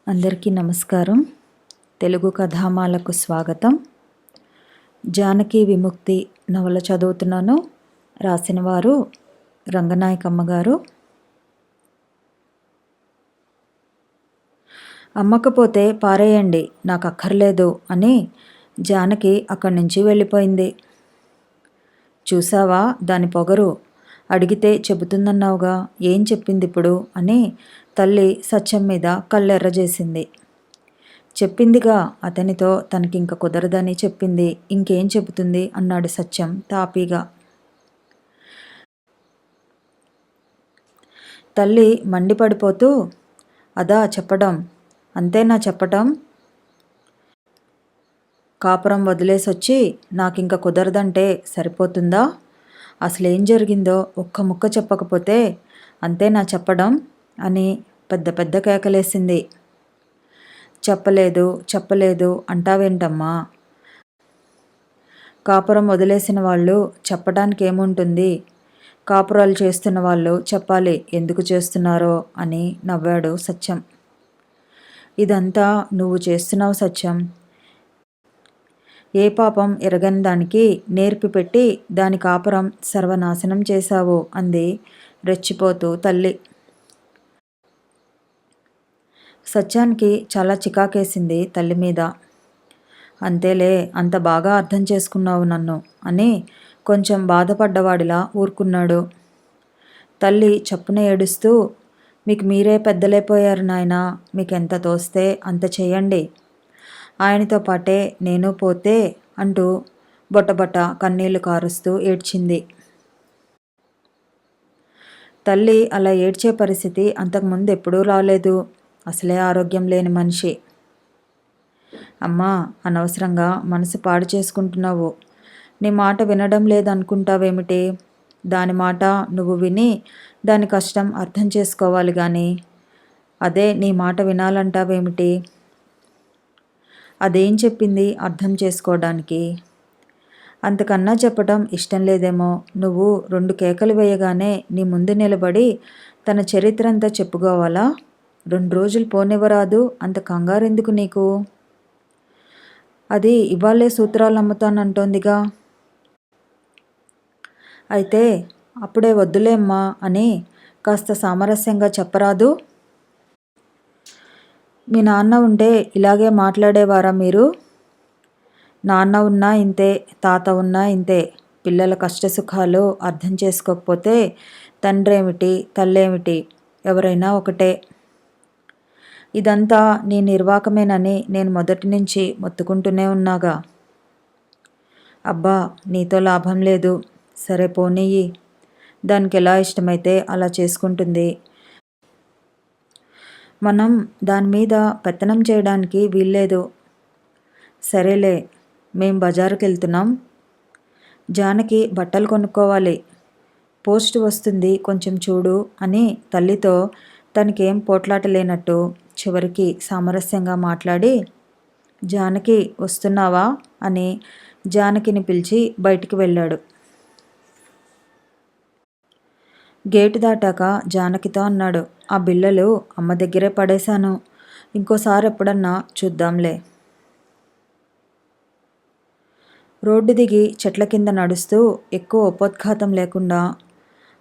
అందరికీ నమస్కారం. తెలుగు కథామాలకు స్వాగతం. జానకి విముక్తి నవల చదువుతున్నాను. రాసినవారు రంగనాయకమ్మ గారు. అమ్మకపోతే పారేయండి, నాకు అక్కర్లేదు అని జానకి అక్కడి నుంచి వెళ్ళిపోయింది. చూసావా దాని పొగరు, అడిగితే చెబుతుందన్నావుగా, ఏం చెప్పింది ఇప్పుడు అని తల్లి సత్యం మీద కళ్ళెర్రజేసింది. చెప్పిందిగా, అతనితో తనకింక కుదరదని చెప్పింది, ఇంకేం చెబుతుంది అన్నాడు సత్యం తాపీగా. తల్లి మండిపడిపోతూ, అదా చెప్పడం, అంతేనా చెప్పటం? కాపురం వదిలేసొచ్చి నాకింక కుదరదంటే సరిపోతుందా? అసలేం జరిగిందో ఒక్క ముక్క చెప్పకపోతే అంతేనా చెప్పడం అని పెద్ద పెద్ద కేకలేసింది. చెప్పలేదు అంటావేంటమ్మా? కాపురం వదిలేసిన వాళ్ళు చెప్పడానికి ఏముంటుంది? కాపురాలు చేస్తున్న వాళ్ళు చెప్పాలి ఎందుకు చేస్తున్నారో అని నవ్వాడు సత్యం. ఇదంతా నువ్వు చేస్తున్నావు సత్యం. ఏ పాపం ఎరగని దానికి నేర్పిపెట్టి దాని కాపురం సర్వనాశనం చేశావు అంది రెచ్చిపోతూ తల్లి. సత్యానికి చాలా చికాకేసింది తల్లి మీద. అంతేలే, అంత బాగా అర్థం చేసుకున్నావు నన్ను అని కొంచెం బాధపడ్డవాడిలా ఊరుకున్నాడు. తల్లి చప్పున ఏడుస్తూ, మీకు మీరే పెద్దలైపోయారు నాయనా, మీకెంత తోస్తే అంత చెయ్యండి, ఆయనతో పాటే నేను పోతే అంటూ బొట్టబొట్ట కన్నీళ్లు కారుస్తూ ఏడ్చింది. తల్లి అలా ఏడ్చే పరిస్థితి అంతకుముందు ఎప్పుడూ రాలేదు. అసలే ఆరోగ్యం లేని మనిషి. అమ్మా, అనవసరంగా మనసు పాడు చేసుకుంటున్నావు. నీ మాట వినడం లేదనుకుంటావేమిటి? దాని మాట నువ్వు విని దాని కష్టం అర్థం చేసుకోవాలి కానీ అదే నీ మాట వినాలంటావేమిటి? అదేం చెప్పింది అర్థం చేసుకోవడానికి? అంతకన్నా చెప్పటం ఇష్టం లేదేమో. నువ్వు 2 కేకలు వేయగానే నీ ముందు నిలబడి తన చరిత్ర అంతా చెప్పుకోవాలా? 2 రోజులు పోనివ్వరాదు, అంత కంగారెందుకు నీకు? అది ఇవాళే సూత్రాలు అమ్ముతానంటోందిగా. అయితే అప్పుడే వద్దులేమ్మా అని కాస్త సామరస్యంగా చెప్పరాదు? మీ నాన్న ఉంటే ఇలాగే మాట్లాడేవారా మీరు? నాన్న ఉన్నా ఇంతే, తాత ఉన్నా ఇంతే. పిల్లల కష్టసుఖాలు అర్థం చేసుకోకపోతే తండ్రేమిటి, తల్లేమిటి, ఎవరైనా ఒకటే. ఇదంతా నీ నిర్వాకమేనని నేను మొదటి నుంచి మొత్తుకుంటూనే ఉన్నాగా. అబ్బా, నీతో లాభం లేదు. సరే పోనీయి, దానికి ఎలా ఇష్టమైతే అలా చేసుకుంటుంది. మనం దాని మీద పెత్తనం చేయడానికి వీల్లేదు. సరేలే, మేం బజారుకి వెళ్తున్నాం. జానకి బట్టలు కొనుక్కోవాలి. పోస్ట్ వస్తుంది, కొంచెం చూడు అని తల్లితో తనకేం పోట్లాట లేనట్టు చివరికి సామరస్యంగా మాట్లాడి, జానకి వస్తున్నావా అని జానకిని పిలిచి బయటికి వెళ్ళాడు. గేటు దాటాక జానకితో అన్నాడు, ఆ బిళ్ళలు అమ్మ దగ్గరే పడేశాను, ఇంకోసారి ఎప్పుడన్నా చూద్దాంలే. రోడ్డు దిగి చెట్ల కింద నడుస్తూ ఎక్కువ ఉపోద్ఘాతం లేకుండా,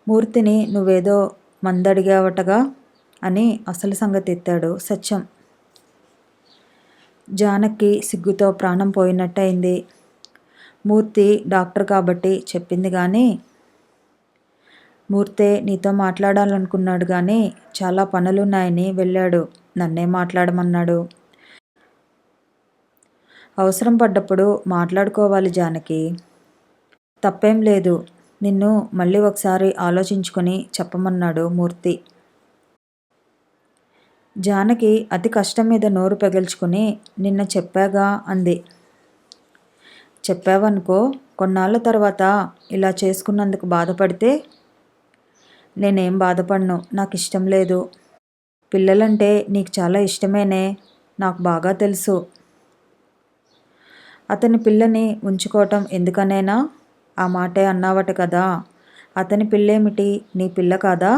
మూర్తిని నువ్వేదో మందడిగావటగా అని అసలు సంగతి ఎత్తాడు సత్యం. జానకి సిగ్గుతో ప్రాణం పోయినట్టయింది. మూర్తి డాక్టర్ కాబట్టి చెప్పింది కానీ, మూర్తే నీతో మాట్లాడాలనుకున్నాడు కానీ చాలా పనులున్నాయని వెళ్ళాడు. నన్నే మాట్లాడమన్నాడు. అవసరం పడ్డప్పుడు మాట్లాడుకోవాలి జానకి. తప్పేం లేదు, నిన్ను మళ్ళీ ఒకసారి ఆలోచించుకొని చెప్పమన్నాడు మూర్తి. జానకి అతి కష్టం మీద నోరు పెగల్చుకుని నిన్న చెప్పాగా అంది. చెప్పావనుకో, కొన్నాళ్ళ తర్వాత ఇలా చేసుకున్నందుకు బాధపడితే? నేనేం బాధపడను, నాకు ఇష్టం లేదు. పిల్లలంటే నీకు చాలా ఇష్టమేనే, నాకు బాగా తెలుసు. అతని పిల్లని ఉంచుకోవటం ఎందుకనేనా? ఆ మాటే అన్నావట కదా. అతని పిల్లేమిటి, నీ పిల్ల కాదా?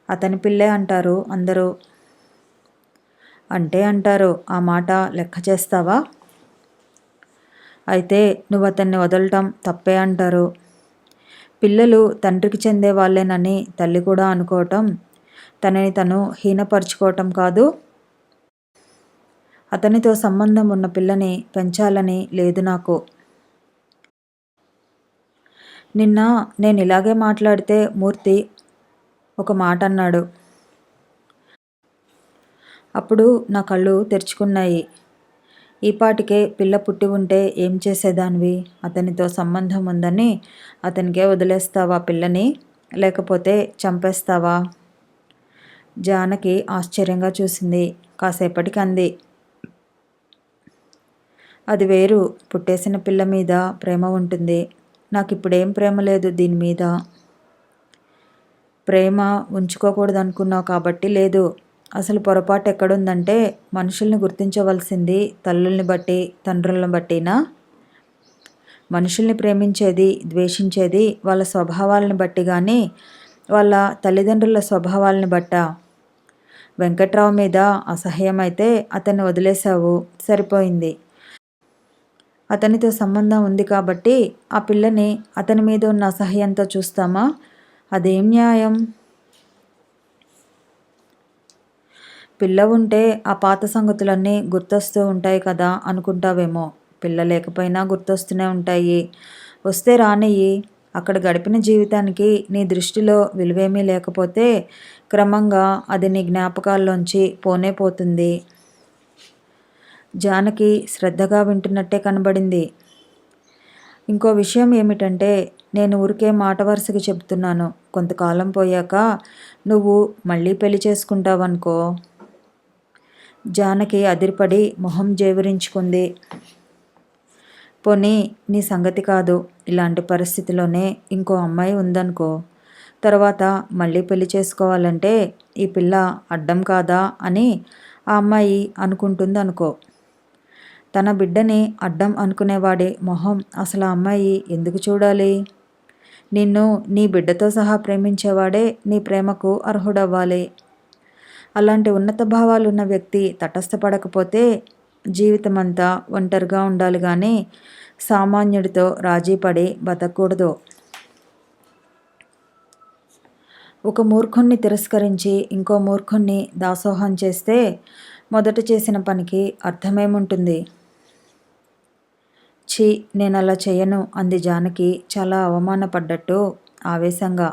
అతని పిల్లే అంటారు అందరూ. అంటే అంటారు, ఆ మాట లెక్క చేస్తావా? అయితే నువ్వు అతన్ని వదలటం తప్పే అంటారు. పిల్లలు తండ్రికి చెందే వాళ్ళేనని తల్లి కూడా అనుకోవటం తనని తను హీనపరుచుకోవటం కాదు. అతనితో సంబంధం ఉన్న పిల్లని పెంచాలని లేదు నాకు. నిన్న నేను ఇలాగే మాట్లాడితే మూర్తి ఒక మాట అన్నాడు. అప్పుడు నా కళ్ళు తెరుచుకున్నాయి. ఈపాటికే పిల్ల పుట్టి ఉంటే ఏం చేసేదానివి? అతనితో సంబంధం ఉందని అతనికే వదిలేస్తావా పిల్లని? లేకపోతే చంపేస్తావా? జానకి ఆశ్చర్యంగా చూసింది. కాసేపటికి అంది, అది వేరు. పుట్టేసిన పిల్ల మీద ప్రేమ ఉంటుంది. నాకిప్పుడేం ప్రేమ లేదు దీని మీద. ప్రేమ ఉంచుకోకూడదనుకున్నావు కాబట్టి లేదు. అసలు పొరపాటు ఎక్కడుందంటే మనుషుల్ని గుర్తించవలసింది తల్లుల్ని బట్టి తండ్రులను బట్టినా? మనుషుల్ని ప్రేమించేది ద్వేషించేది వాళ్ళ స్వభావాలను బట్టి కానీ వాళ్ళ తల్లిదండ్రుల స్వభావాలని బట్టా? వెంకట్రావు మీద అసహ్యమైతే అతన్ని వదిలేశావు, సరిపోయింది. అతనితో సంబంధం ఉంది కాబట్టి ఆ పిల్లని అతని మీద ఉన్న అసహ్యంతో చూస్తామా? అదేం న్యాయం? పిల్ల ఉంటే ఆ పాత సంగతులన్నీ గుర్తొస్తూ ఉంటాయి కదా అనుకుంటావేమో. పిల్ల లేకపోయినా గుర్తొస్తూనే ఉంటాయి. వస్తే రానియ్యి. అక్కడ గడిపిన జీవితానికి నీ దృష్టిలో విలువేమీ లేకపోతే క్రమంగా అది నీ జ్ఞాపకాల్లోంచి పోనే పోతుంది. జానకి శ్రద్ధగా వింటున్నట్టే కనబడింది. ఇంకో విషయం ఏమిటంటే నేను ఊరికే మాట వరుసకి చెప్తున్నాను. కొంతకాలం పోయాక నువ్వు మళ్ళీ పెళ్లి చేసుకుంటావనుకో. జానకి అదిరిపడి మొహం జేవురించుకుంది. పోనీ నీ సంగతి కాదు. ఇలాంటి పరిస్థితిలోనే ఇంకో అమ్మాయి ఉందనుకో. తర్వాత మళ్ళీ పెళ్లి చేసుకోవాలంటే ఈ పిల్ల అడ్డం కాదా అని ఆ అమ్మాయి అనుకుంటుంది అనుకో. తన బిడ్డని అడ్డం అనుకునేవాడి మొహం అసలు ఆ అమ్మాయి ఎందుకు చూడాలి? నిన్ను నీ బిడ్డతో సహా ప్రేమించేవాడే నీ ప్రేమకు అర్హుడవ్వాలి. అలాంటి ఉన్నత భావాలున్న వ్యక్తి తటస్థపడకపోతే జీవితమంతా ఒంటరిగా ఉండాలి కానీ సామాన్యుడితో రాజీపడి బతకూడదు. ఒక మూర్ఖుణ్ణి తిరస్కరించి ఇంకో మూర్ఖుణ్ణి దాసోహం చేస్తే మొదట చేసిన పనికి అర్థమేముంటుంది? ఛీ, నేనలా చెయ్యను అంది జానకి చాలా అవమానపడ్డట్టు ఆవేశంగా.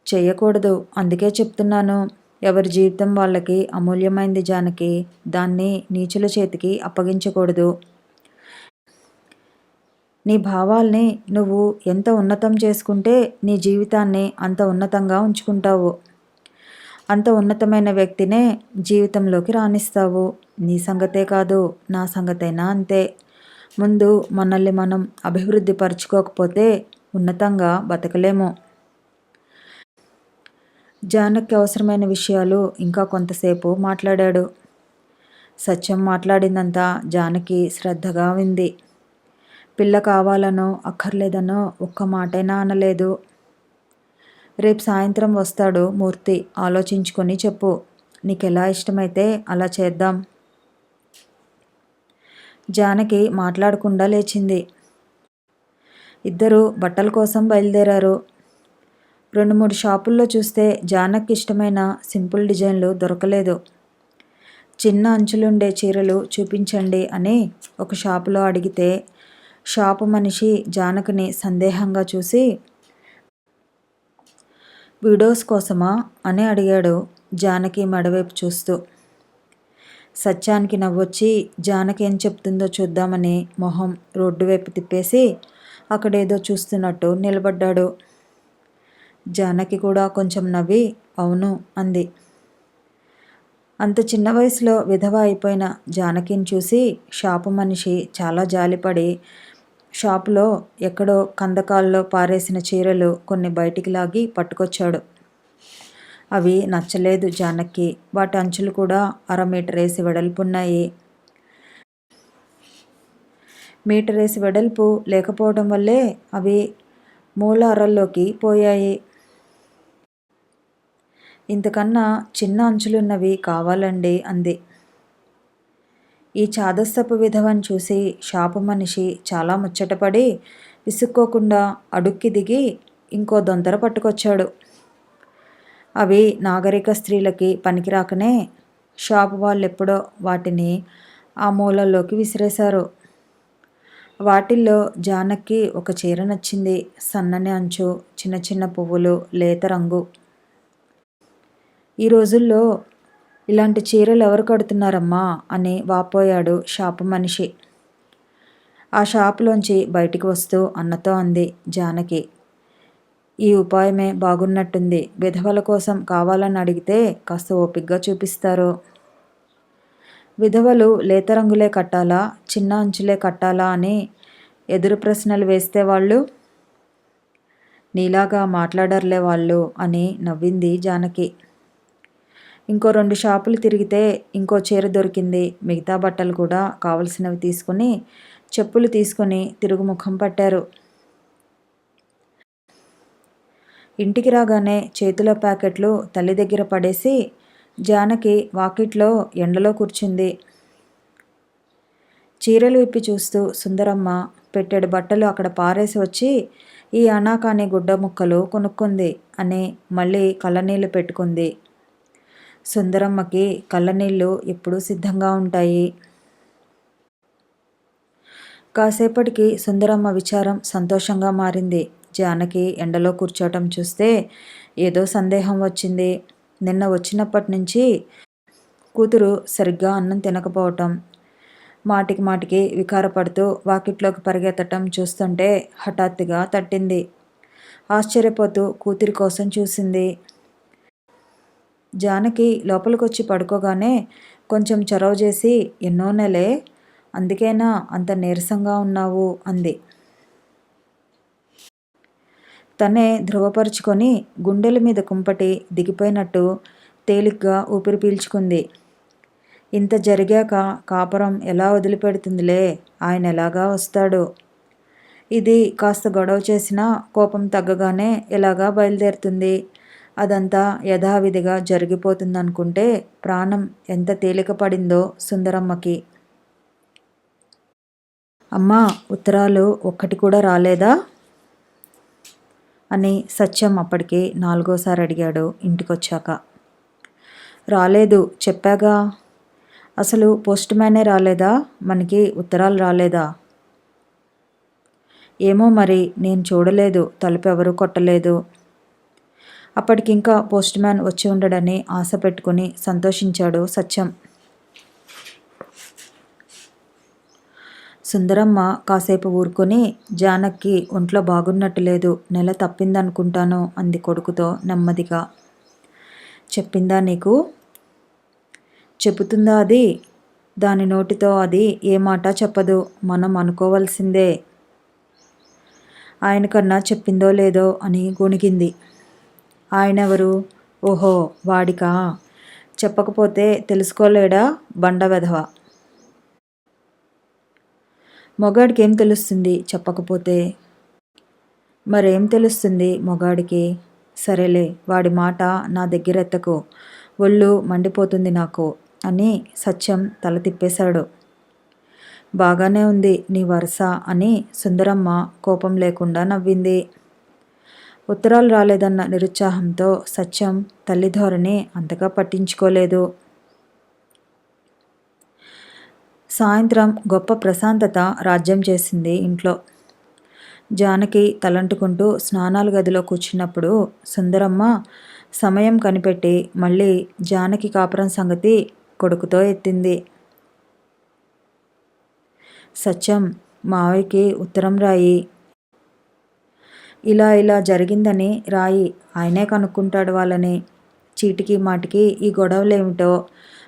చెయ్యకూడదు. అందుకే చెప్తున్నాను. ఎవరి జీవితం వాళ్ళకి అమూల్యమైంది జానకి. దాన్ని నీచుల చేతికి అప్పగించకూడదు. నీ భావాల్ని నువ్వు ఎంత ఉన్నతం చేసుకుంటే నీ జీవితాన్ని అంత ఉన్నతంగా ఉంచుకుంటావు. అంత ఉన్నతమైన వ్యక్తినే జీవితంలోకి రానిస్తావు. నీ సంగతే కాదు, నా సంగతైనా అంతే. ముందు మనల్ని మనం అభివృద్ధి పరుచుకోకపోతే ఉన్నతంగా బతకలేము. జానకి అవసరమైన విషయాలు ఇంకా కొంతసేపు మాట్లాడాడు. సత్యం మాట్లాడిందంతా జానకి శ్రద్ధగా వింది. పిల్ల కావాలనో అక్కర్లేదనో ఒక్క మాటైనా అనలేదు. రేపు సాయంత్రం వస్తాడు మూర్తి. ఆలోచించుకొని చెప్పు. నీకెలా ఇష్టమైతే అలా చేద్దాం. జానకి మాట్లాడకుండా లేచింది. ఇద్దరు బట్టల కోసం బయలుదేరారు. 2-3 షాపుల్లో చూస్తే జానకి ఇష్టమైన సింపుల్ డిజైన్లు దొరకలేదు. చిన్న అంచులుండే చీరలు చూపించండి అని ఒక షాపులో అడిగితే షాపు మనిషి జానకిని సందేహంగా చూసి, విడోస్ కోసమా అని అడిగాడు జానకి మెడవైపు చూస్తూ. సత్యానికి నవ్వొచ్చి జానకి ఏం చెప్తుందో చూద్దామని మొహం రోడ్డు వైపు తిప్పేసి అక్కడేదో చూస్తున్నట్టు నిలబడ్డాడు. జానకి కూడా కొంచెం నవ్వి అవును అంది. అంత చిన్న వయసులో విధవ అయిపోయిన జానకిని చూసి షాపు మనిషి చాలా జాలిపడి షాపులో ఎక్కడో కందకాల్లో పారేసిన చీరలు కొన్ని బయటికి లాగి పట్టుకొచ్చాడు. అవి నచ్చలేదు జానకి. వాటి అంచులు కూడా 1/2 మీటరేసి వెడల్పున్నాయి. మీటరేసి వెడల్పు లేకపోవడం వల్లే అవి మూల అరల్లోకి పోయాయి. ఇంతకన్నా చిన్న అంచులున్నవి కావాలండి అంది. ఈ చాదస్తపు విధవని చూసి షాపు మనిషి చాలా ముచ్చటపడి విసుక్కోకుండా అడుక్కి దిగి ఇంకో దొంతర పట్టుకొచ్చాడు. అవి నాగరిక స్త్రీలకి పనికిరాకనే షాపు వాళ్ళెప్పుడో వాటిని ఆ మూలల్లోకి విసిరేశారు. వాటిల్లో జానకి ఒక చీర నచ్చింది. సన్నని అంచు, చిన్న చిన్న పువ్వులు, లేత రంగు. ఈ రోజుల్లో ఇలాంటి చీరలు ఎవరు కడుతున్నారమ్మా అని వాపోయాడు షాపు మనిషి. ఆ షాపులోంచి బయటికి వస్తూ అన్నతో అంది జానకి. ఈ ఉపాయమే బాగున్నట్టుంది. విధవల కోసం కావాలని అడిగితే కాస్త ఓపిగ్గా చూపిస్తారు. విధవలు లేత రంగులే కట్టాలా, చిన్న అంచులే కట్టాలా అని ఎదురు ప్రశ్నలు వేస్తే వాళ్ళు నీలాగా మాట్లాడర్లే వాళ్ళు అని నవ్వింది జానకి. ఇంకో 2 షాపులు తిరిగితే ఇంకో చీర దొరికింది. మిగతా బట్టలు కూడా కావలసినవి తీసుకుని చెప్పులు తీసుకుని తిరుగుముఖం పట్టారు. ఇంటికి రాగానే చేతిలో ప్యాకెట్లు తల్లి దగ్గర పడేసి జానకి వాకిట్లో ఎండలో కూర్చుంది. చీరలు విప్పి చూస్తూ సుందరమ్మ పెట్టెడు బట్టలు అక్కడ పారేసి వచ్చి ఈ అనాకాని గుడ్డ ముక్కలు కొనుక్కుంది అని మళ్ళీ కళ్ళనీళ్ళు పెట్టుకుంది. సుందరమ్మకి కళ్ళనీళ్ళు ఎప్పుడూ సిద్ధంగా ఉంటాయి. కాసేపటికి సుందరమ్మ విచారం సంతోషంగా మారింది. జానకి ఎండలో కూర్చోటం చూస్తే ఏదో సందేహం వచ్చింది. నిన్న వచ్చినప్పటి నుంచి కూతురు సరిగ్గా అన్నం తినకపోవటం, మాటికి మాటికి వికారపడుతూ వాకిట్లోకి పరిగెత్తటం చూస్తుంటే హఠాత్తుగా తట్టింది. ఆశ్చర్యపోతూ కూతురి కోసం చూసింది. జానకి లోపలికొచ్చి పడుకోగానే కొంచెం చొరవ చేసి ఎన్నో నెలే, అందుకేనా అంత నీరసంగా ఉన్నావు అంది. తనే ధృవపరుచుకొని గుండెల మీద కుంపటి దిగిపోయినట్టు తేలిగ్గా ఊపిరి పీల్చుకుంది. ఇంత జరిగాక కాపురం ఎలా వదిలిపెడుతుందిలే, ఆయన ఎలాగా వస్తాడు. ఇది కాస్త గొడవ చేసినా కోపం తగ్గగానే ఎలాగా బయలుదేరుతుంది. అదంతా యథావిధిగా జరిగిపోతుందనుకుంటే ప్రాణం ఎంత తేలిక పడిందో సుందరమ్మకి. అమ్మా, ఉత్తరాలు ఒక్కటి కూడా రాలేదా అని సత్యం అప్పటికి 4వసారి అడిగాడు ఇంటికొచ్చాక. రాలేదు చెప్పాగా. అసలు పోస్ట్ మ్యానే రాలేదా? మనకి ఉత్తరాలు రాలేదా? ఏమో మరి, నేను చూడలేదు. తలుపు ఎవరూ కొట్టలేదు. అప్పటికింకా పోస్ట్ మ్యాన్ వచ్చి ఉండడని ఆశ పెట్టుకుని సంతోషించాడు సత్యం. సుందరమ్మ కాసేపు ఊరుకొని జానకి ఒంట్లో బాగున్నట్టు లేదు, నెల తప్పిందనుకుంటాను అంది కొడుకుతో నెమ్మదిగా. చెప్పిందా నీకు? చెబుతుందా అది? దాని నోటితో అది ఏ మాట చెప్పదు, మనం అనుకోవలసిందే. ఆయనకన్నా చెప్పిందో లేదో అని గొణిగింది. ఆయనెవరు? ఓహో, వాడికా? చెప్పకపోతే తెలుసుకోలేడా బండ వెధవ. మొగాడికేం తెలుస్తుంది చెప్పకపోతే? మరేం తెలుస్తుంది మొగాడికి? సరేలే, వాడి మాట నా దగ్గరెత్తకు, ఒళ్ళు మండిపోతుంది నాకు అని సత్యం తల తిప్పేశాడు. బాగానే ఉంది నీ వరస అని సుందరమ్మ కోపం లేకుండా నవ్వింది. ఉత్తరాలు రాలేదన్న నిరుత్సాహంతో సత్యం తల్లి ధోరణి అంతగా పట్టించుకోలేదు. సాయంత్రం గొప్ప ప్రశాంతత రాజ్యం చేసింది ఇంట్లో. జానకి తలంటుకుంటూ స్నానాల గదిలో కూర్చున్నప్పుడు సుందరమ్మ సమయం కనిపెట్టి మళ్ళీ జానకి కాపురం సంగతి కొడుకుతో ఎత్తింది. సత్యం, మావయ్యకి ఉత్తరం రాయి. ఇలా ఇలా జరిగిందని రాయి, ఆయనే కనుక్కుంటాడు వాళ్ళని. చీటికి మాటికి ఈ గొడవలేమిటో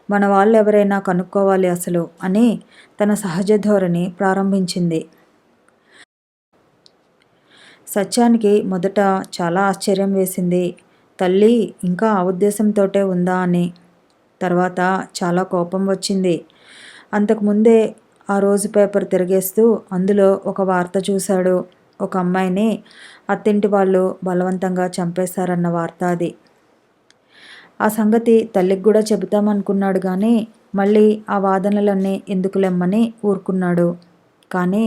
మన వాళ్ళు ఎవరైనా కనుక్కోవాలి అసలు అని తన సహజ ధోరణి ప్రారంభించింది. సత్యానికి మొదట చాలా ఆశ్చర్యం వేసింది. తల్లి ఇంకా ఆ ఉద్దేశంతోటే ఉందా అని. తర్వాత చాలా కోపం వచ్చింది. అంతకుముందే ఆ రోజు పేపర్ తిరగేస్తూ అందులో ఒక వార్త చూశాడు. ఒక అమ్మాయిని అత్తింటి వాళ్ళు బలవంతంగా చంపేశారన్న వార్త అది. ఆ సంగతి తల్లికి కూడా చెబుతామనుకున్నాడు కానీ మళ్ళీ ఆ వాదనలన్నీ ఎందుకులెమ్మని ఊరుకున్నాడు. కానీ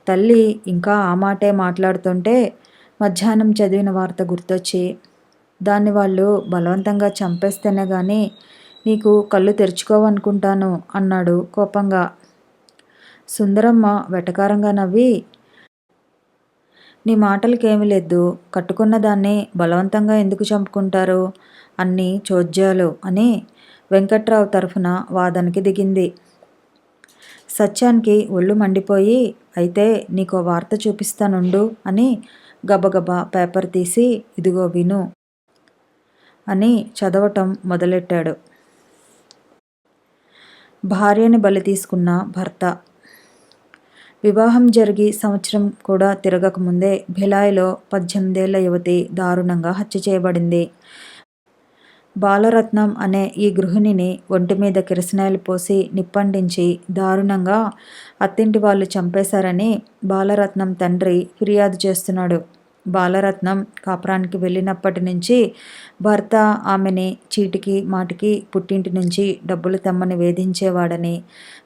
తల్లి ఇంకా ఆ మాటే మాట్లాడుతుంటే మధ్యాహ్నం చదివిన వార్త గుర్తొచ్చి, దాన్ని వాళ్ళు బలవంతంగా చంపేస్తేనే గాని నీకు కళ్ళు తెరుచుకోవనుకుంటాను అన్నాడు కోపంగా. సుందరమ్మ వెటకారంగా నవ్వి, నీ మాటలకేమి లేదు, కట్టుకున్న దాన్ని బలవంతంగా ఎందుకు చంపుకుంటారు, అన్నీ చోద్యాలు అని వెంకట్రావు తరఫున వాదనకి దిగింది. సత్యానికి ఒళ్ళు మండిపోయి, అయితే నీకో వార్త చూపిస్తానుండు అని గబగబా పేపర్ తీసి, ఇదిగో విను అని చదవటం మొదలెట్టాడు. భార్యని బలి తీసుకున్న భర్త. వివాహం జరిగి సంవత్సరం కూడా తిరగకముందే భిలాయిలో 18 ఏళ్ల యువతి దారుణంగా హత్య చేయబడింది. బాలరత్నం అనే ఈ గృహిణిని ఒంటిమీద కిరసనాయిలు పోసి నిప్పంటించి దారుణంగా అత్తింటి వాళ్ళు చంపేశారని బాలరత్నం తండ్రి ఫిర్యాదు చేస్తున్నాడు. బాలరత్నం కాపురానికి వెళ్ళినప్పటి నుంచి భర్త ఆమెని చీటికి మాటికి పుట్టింటి నుంచి డబ్బులు తెమ్మని వేధించేవాడని,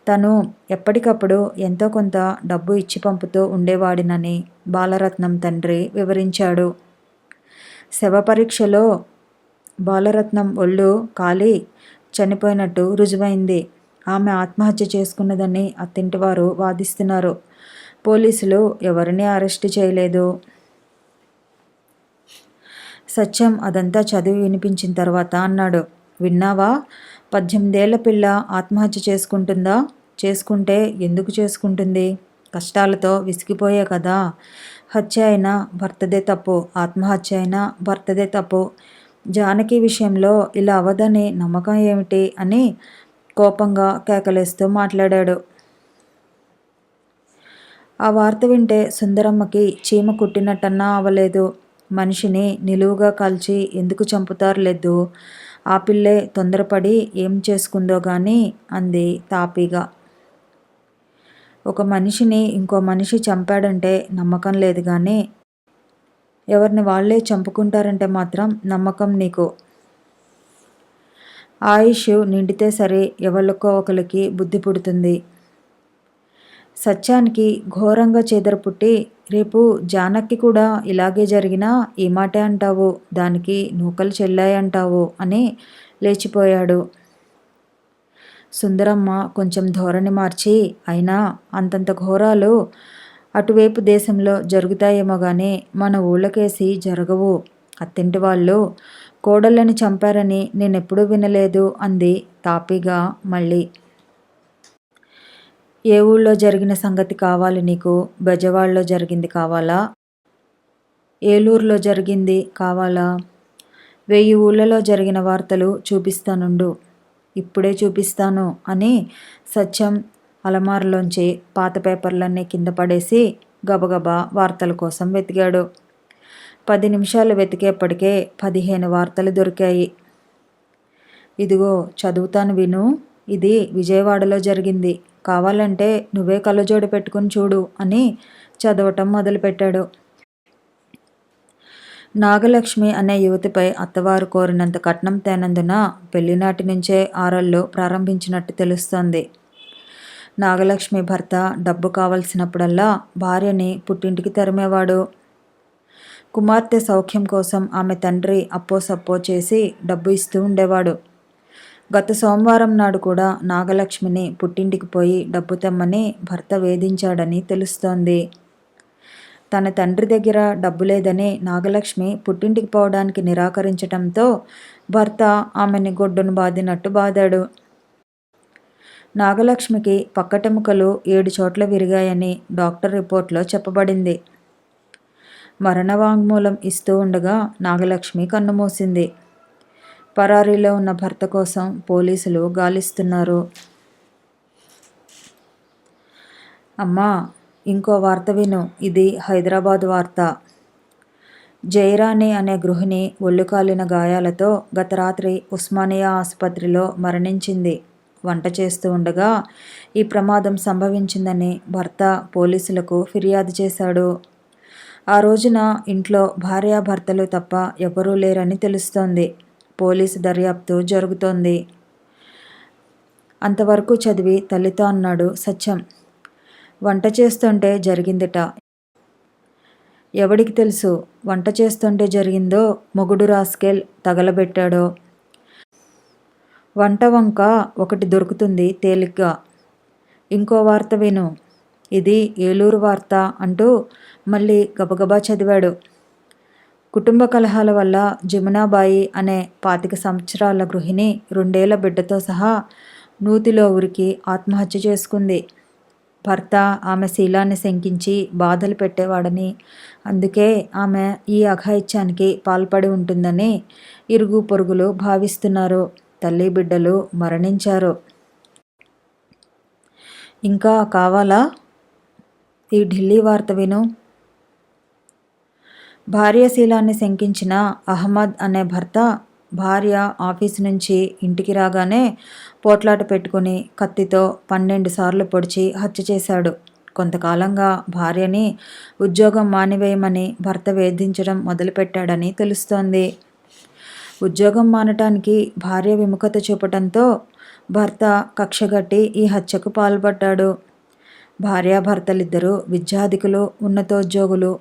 తను ఎప్పటికప్పుడు ఎంతో కొంత డబ్బు ఇచ్చి పంపుతూ ఉండేవాడినని బాలరత్నం తండ్రి వివరించాడు. శవపరీక్షలో బాలరత్నం ఒళ్ళు కాలి చనిపోయినట్టు రుజువైంది. ఆమె ఆత్మహత్య చేసుకున్నదని అత్తింటివారు వాదిస్తున్నారు. పోలీసులు ఎవరినీ అరెస్టు చేయలేదు. సత్యం అదంతా చదివి వినిపించిన తర్వాత అన్నాడు, విన్నావా, 18 ఏళ్ల పిల్ల ఆత్మహత్య చేసుకుంటుందా? చేసుకుంటే ఎందుకు చేసుకుంటుంది? కష్టాలతో విసిగిపోయే కదా. హత్య అయినా భర్తదే తప్పు, ఆత్మహత్య అయినా భర్తదే తప్పు. జానకి విషయంలో ఇలా అవదని నమ్మకం ఏమిటి అని కోపంగా కేకలేస్తూ మాట్లాడాడు. ఆ వార్త వింటే సుందరమ్మకి చీమ కుట్టినట్టన్నా అవలేదు. మనిషిని నిలువుగా కాల్చి ఎందుకు చంపుతారు లేదు, ఆ పిల్లే తొందరపడి ఏం చేసుకుందో గాని అంది తాపీగా. ఒక మనిషిని ఇంకో మనిషి చంపాడంటే నమ్మకం లేదు కానీ ఎవరిని వాళ్ళే చంపుకుంటారంటే మాత్రం నమ్మకం నీకు. ఆయుష్ నిండితే సరే ఎవరికో ఒకరికి బుద్ధి పుడుతుంది. సత్యానికి ఘోరంగా చేదర పుట్టి, రేపు జానకి కూడా ఇలాగే జరిగినా ఈ మాటే అంటావు, దానికి నూకలు చెల్లాయంటావు అని లేచిపోయాడు. సుందరమ్మ కొంచెం ధోరణి మార్చి, అయినా అంతంత ఘోరాలు అటువైపు దేశంలో జరుగుతాయేమో గానీ మన ఊళ్ళకేసి జరగవు. అత్తింటి వాళ్ళు కోడళ్ళని చంపారని నేనెప్పుడూ వినలేదు అంది తాపీగా మళ్ళీ. ఏ ఊళ్ళో జరిగిన సంగతి కావాలి నీకు? బెజవాడలో జరిగింది కావాలా? ఏలూరులో జరిగింది కావాలా? 1000 ఊళ్ళలో జరిగిన వార్తలు చూపిస్తానుండు. ఇప్పుడే చూపిస్తాను అని సత్యం అలమారులోంచి పాత పేపర్లన్నీ కింద పడేసి గబగబా వార్తల కోసం వెతికాడు. 10 నిమిషాలు వెతికేపటికే 15 వార్తలు దొరికాయి. ఇదిగో చదువుతాను విను. ఇది విజయవాడలో జరిగింది. కావాలంటే నువ్వే కళ్ళజోడు పెట్టుకుని చూడు అని చదవటం మొదలుపెట్టాడు. నాగలక్ష్మి అనే యువతిపై అత్తవారు కోరినంత కట్నం తేనందున పెళ్లినాటి నుంచే ఆరళ్ళు ప్రారంభించినట్టు తెలుస్తోంది. నాగలక్ష్మి భర్త డబ్బు కావలసినప్పుడల్లా భార్యని పుట్టింటికి తరిమేవాడు. కుమార్తె సౌఖ్యం కోసం ఆమె తండ్రి అప్పో సప్పో చేసి డబ్బు ఇస్తూ ఉండేవాడు. గత సోమవారం నాడు కూడా నాగలక్ష్మిని పుట్టింటికి పోయి డబ్బు తెమ్మని భర్త వేధించాడని తెలుస్తోంది. తన తండ్రి దగ్గర డబ్బు లేదని నాగలక్ష్మి పుట్టింటికి పోవడానికి నిరాకరించటంతో భర్త ఆమెని గొడ్డును బాదినట్టు బాదాడు. నాగలక్ష్మికి పక్కటెముకలు 7 చోట్ల విరిగాయని డాక్టర్ రిపోర్ట్లో చెప్పబడింది. మరణ వాంగ్మూలం ఇస్తూ ఉండగా నాగలక్ష్మి కన్నుమూసింది. పరారీలో ఉన్న భర్త కోసం పోలీసులు గాలిస్తున్నారు. అమ్మా, ఇంకో వార్త విను. ఇది హైదరాబాద్ వార్త. జయరాణి అనే గృహిణి ఒళ్ళు కాలిన గాయాలతో గత రాత్రి ఉస్మానియా ఆసుపత్రిలో మరణించింది. వంట చేస్తూ ఉండగా ఈ ప్రమాదం సంభవించిందని భర్త పోలీసులకు ఫిర్యాదు చేశాడు. ఆ రోజున ఇంట్లో భార్యాభర్తలు తప్ప ఎవరూ లేరని తెలుస్తోంది. పోలీసు దర్యాప్తు జరుగుతోంది. అంతవరకు చదివి తల్లితో అన్నాడు సత్యం. వంట చేస్తుంటే జరిగిందిట. ఎవడికి తెలుసు వంట చేస్తుంటే జరిగిందో మొగుడు రాస్కెల్ తగలబెట్టాడో. వంట వంక ఒకటి దొరుకుతుంది తేలిగ్గా. ఇంకో వార్త విను, ఇది ఏలూరు వార్త అంటూ మళ్ళీ గబగబా చదివాడు. కుటుంబ కలహాల వల్ల జమునాబాయి అనే 25 సంవత్సరాల గృహిణి 2 ఏళ్ల బిడ్డతో సహా నూతిలో ఉరికి ఆత్మహత్య చేసుకుంది. భర్త ఆమె శీలాన్ని శంకించి బాధలు పెట్టేవాడని, అందుకే ఆమె ఈ అఘాయిత్యానికి పాల్పడి ఉంటుందని ఇరుగు పొరుగులు భావిస్తున్నారు. తల్లి బిడ్డలు మరణించారు. ఇంకా కావాలా? ఈ ఢిల్లీ వార్త విను. భార్య శీలాన్ని శంకించిన అహ్మద్ అనే భర్త భార్య ఆఫీసు నుంచి ఇంటికి రాగానే పోట్లాట పెట్టుకుని కత్తితో 12 సార్లు పొడిచి హత్య చేశాడు. కొంతకాలంగా భార్యని ఉద్యోగం మానివేయమని భర్త వేధించడం మొదలుపెట్టాడని తెలుస్తోంది. ఉద్యోగం మానటానికి భార్య విముఖత చూపటంతో భర్త కక్షగట్టి ఈ హత్యకు పాల్పడ్డాడు. భార్యాభర్తలిద్దరూ విద్యాధికులు, ఉన్నతోద్యోగులు.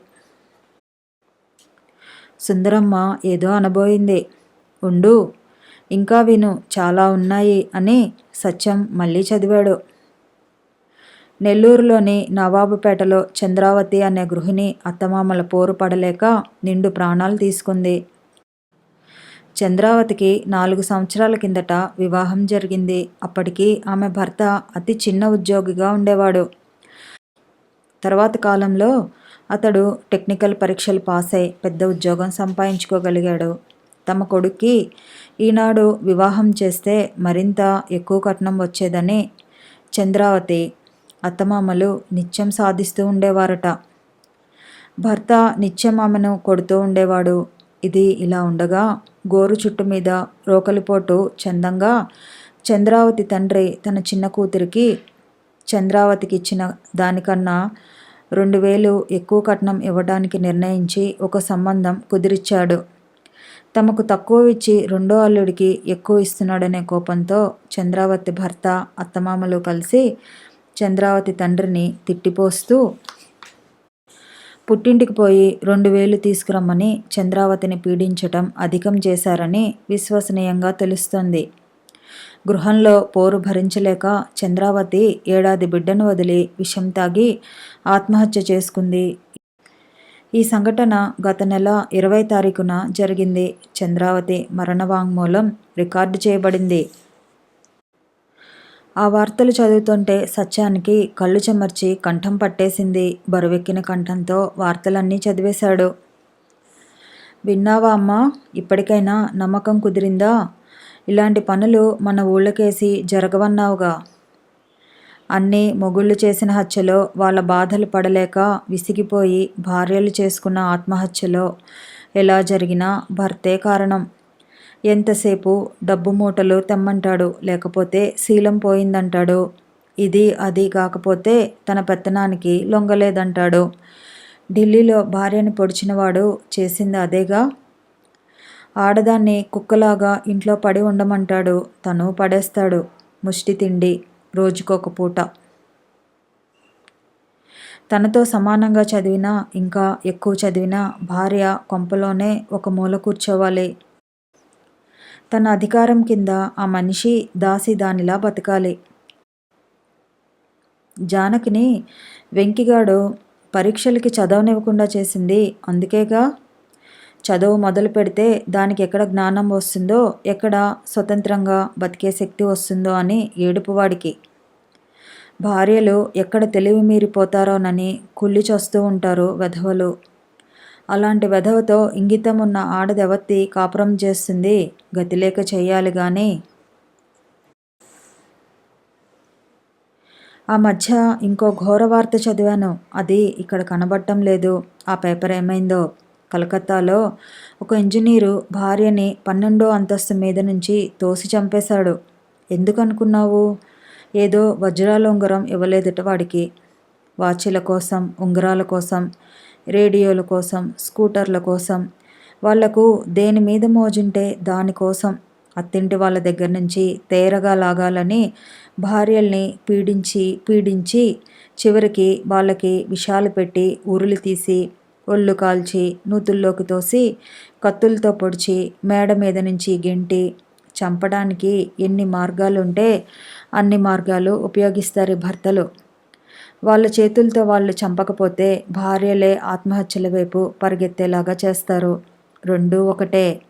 సుందరమ్మ ఏదో అనబోయింది. ఉండు, ఇంకా విను, చాలా ఉన్నాయి అని సత్యం మళ్ళీ చదివాడు. నెల్లూరులోని నవాబుపేటలో చంద్రావతి అనే గృహిణి అత్తమామల పోరు పడలేక నిండు ప్రాణాలు తీసుకుంది. చంద్రావతికి 4 సంవత్సరాల కిందట వివాహం జరిగింది. అప్పటికి ఆమె భర్త అతి చిన్న ఉద్యోగిగా ఉండేవాడు. తర్వాత కాలంలో అతడు టెక్నికల్ పరీక్షలు పాస్ అయి పెద్ద ఉద్యోగం సంపాదించుకోగలిగాడు. తమ కొడుక్కి ఈనాడు వివాహం చేస్తే మరింత ఎక్కువ కట్నం వచ్చేదని చంద్రావతి అత్తమామలు నిత్యం సాధిస్తూ ఉండేవారట. భర్త నిత్యం ఆమెను కొడుతూ ఉండేవాడు. ఇది ఇలా ఉండగా గోరు చుట్టు మీద రోకలిపోటు చందంగా చంద్రావతి తండ్రి తన చిన్న కూతురికి చంద్రావతికి ఇచ్చిన దానికన్నా 2000 ఎక్కువ కట్నం ఇవ్వడానికి నిర్ణయించి ఒక సంబంధం కుదిరిచ్చాడు. తమకు తక్కువ ఇచ్చి రెండో అల్లుడికి ఎక్కువ ఇస్తున్నాడనే కోపంతో చంద్రావతి భర్త అత్తమామలు కలిసి చంద్రావతి తండ్రిని తిట్టిపోస్తూ పుట్టింటికి పోయి 2000 తీసుకురమ్మని చంద్రావతిని పీడించటం అధికం చేశారని విశ్వసనీయంగా తెలుస్తోంది. గృహంలో పోరు భరించలేక చంద్రావతి ఏడాది బిడ్డను వదిలి విషం తాగి ఆత్మహత్య చేసుకుంది. ఈ సంఘటన గత నెల 20 తారీఖున జరిగింది. చంద్రావతి మరణవాంగ్మూలం రికార్డు చేయబడింది. ఆ వార్తలు చదువుతుంటే సత్యానికి కళ్ళు చెమర్చి కంఠం పట్టేసింది. బరువెక్కిన కంఠంతో వార్తలన్నీ చదివేశాడు. విన్నావా అమ్మా? ఇప్పటికైనా నమ్మకం కుదిరిందా? ఇలాంటి పనులు మన ఊళ్ళకేసి జరగవన్నావుగా. అన్నీ మొగుళ్ళు చేసిన హత్యలో వాళ్ళ బాధలు పడలేక విసిగిపోయి భార్యలు చేసుకున్న ఆత్మహత్యలో ఎలా జరిగినా భర్తే కారణం. ఎంతసేపు డబ్బు మూటలు తెమ్మంటాడు, లేకపోతే శీలం పోయిందంటాడు. ఇది అది కాకపోతే తన పెత్తనానికి లొంగలేదంటాడు. ఢిల్లీలో భార్యని పొడిచినవాడు చేసింది అదేగా. ఆడదాన్ని కుక్కలాగా ఇంట్లో పడి ఉండమంటాడు, తను పడేస్తాడు. ముష్టి తిండి, రోజుకొక పూట. తనతో సమానంగా చదివినా ఇంకా ఎక్కువ చదివినా భార్య కొంపలోనే ఒక మూల కూర్చోవాలి. తన అధికారం కింద ఆ మనిషి దాసి దానిలా బతకాలి. జానకిని వెంకిగాడు పరీక్షలకి చదవనివ్వకుండా చేసింది అందుకేగా. చదువు మొదలు పెడితే దానికి ఎక్కడ జ్ఞానం వస్తుందో, ఎక్కడ స్వతంత్రంగా బతికే శక్తి వస్తుందో అని ఏడుపు వాడికి. భార్యలు ఎక్కడ తెలివి మీరిపోతారోనని కుళ్ళి చస్తూ ఉంటారు వెధవలు. అలాంటి వెధవతో ఇంగితం ఉన్న ఆడదెవత్తి కాపురం చేస్తుంది? గతిలేక చెయ్యాలి గాని. ఆ మధ్య ఇంకో ఘోర వార్త చదివాను. అది ఇక్కడ కనబడటం లేదు. ఆ పేపర్ ఏమైందో? కలకత్తాలో ఒక ఇంజనీరు భార్యని 12వ అంతస్తు మీద నుంచి తోసి చంపేశాడు. ఎందుకనుకున్నావు? ఏదో వజ్రాల ఉంగరం ఇవ్వలేదట వాడికి. వాచీల కోసం, ఉంగరాల కోసం, రేడియోల కోసం, స్కూటర్ల కోసం వాళ్లకు దేని మీద మోజుంటే దానికోసం అత్తింటి వాళ్ళ దగ్గర నుంచి తేరగా లాగాలని భార్యల్ని పీడించి చివరికి వాళ్ళకి విషాలు పెట్టి ఉరులు తీసి ఒళ్ళు కాల్చి నూతుల్లోకి తోసి కత్తులతో పొడిచి మేడ మీద నుంచి గెంటి చంపడానికి ఎన్ని మార్గాలుంటే అన్ని మార్గాలు ఉపయోగిస్తారు భర్తలు. వాళ్ళ చేతులతో వాళ్ళు చంపకపోతే భార్యలే ఆత్మహత్యల వైపు పరిగెత్తేలాగా చేస్తారు. రెండూ ఒకటే.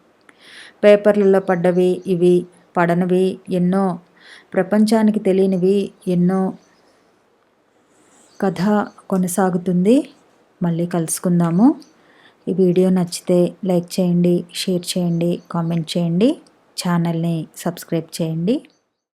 పేపర్లలో పడ్డవి ఇవి, పడనివి ఎన్నో, ప్రపంచానికి తెలియనివి ఎన్నో. కథ కొనసాగుతుంది. మళ్ళీ కలుసుకుందాము. ఈ వీడియో నచ్చితే లైక్ చేయండి, షేర్ చేయండి, కామెంట్ చేయండి, ఛానల్ని సబ్స్క్రైబ్ చేయండి.